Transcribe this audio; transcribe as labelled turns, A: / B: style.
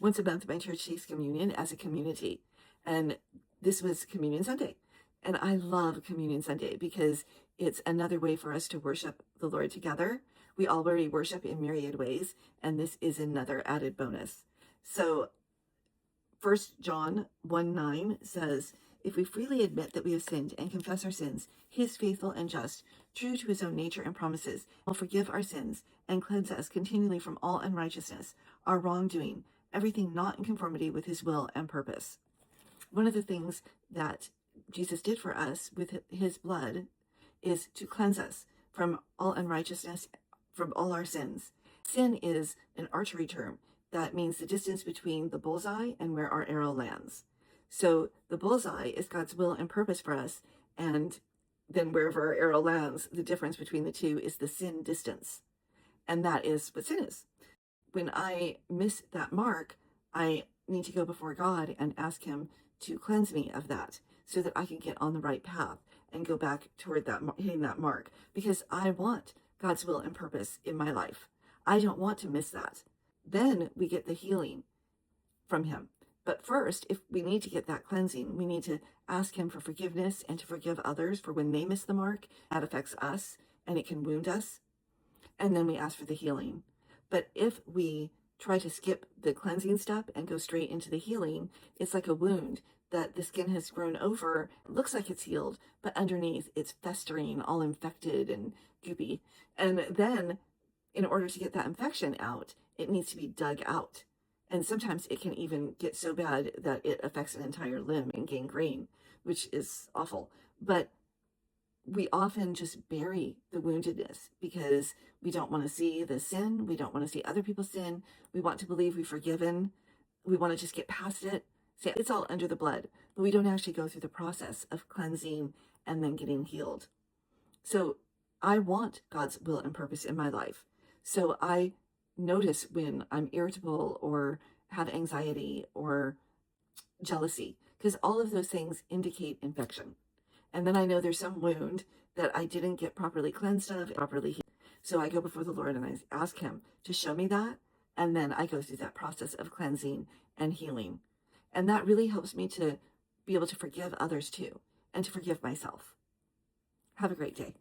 A: Once a month, my church takes communion as a community. And this was Communion Sunday. And I love Communion Sunday because it's another way for us to worship the Lord together. We already worship in myriad ways, and this is another added bonus. So 1 John 1:9 says, if we freely admit that we have sinned and confess our sins, he is faithful and just, true to his own nature and promises, will forgive our sins and cleanse us continually from all unrighteousness, our wrongdoing, everything not in conformity with his will and purpose. One of the things that Jesus did for us with his blood is to cleanse us from all unrighteousness, from all our sins. Sin is an archery term that means the distance between the bullseye and where our arrow lands. So the bullseye is God's will and purpose for us, and then wherever our arrow lands, the difference between the two is the sin distance. And that is what sin is. When I miss that mark, I need to go before God and ask him to cleanse me of that so that I can get on the right path and go back toward that, hitting that mark, because I want God's will and purpose in my life. I don't want to miss that. Then we get the healing from him. But first, if we need to get that cleansing, we need to ask him for forgiveness and to forgive others for when they miss the mark. That affects us and it can wound us. And then we ask for the healing. But if we try to skip the cleansing step and go straight into the healing, it's like a wound that the skin has grown over. It looks like it's healed, but underneath it's festering, all infected and goopy. And then in order to get that infection out, it needs to be dug out. And sometimes it can even get so bad that it affects an entire limb and gangrene, which is awful. But we often just bury the woundedness because we don't want to see the sin. We don't want to see other people sin. We want to believe we've forgiven. We want to just get past it. Say it's all under the blood, but we don't actually go through the process of cleansing and then getting healed. So I want God's will and purpose in my life. So I notice when I'm irritable or have anxiety or jealousy, because all of those things indicate infection. And then I know there's some wound that I didn't get properly cleansed of, properly healed. So I go before the Lord and I ask him to show me that. And then I go through that process of cleansing and healing. And that really helps me to be able to forgive others too, and to forgive myself. Have a great day.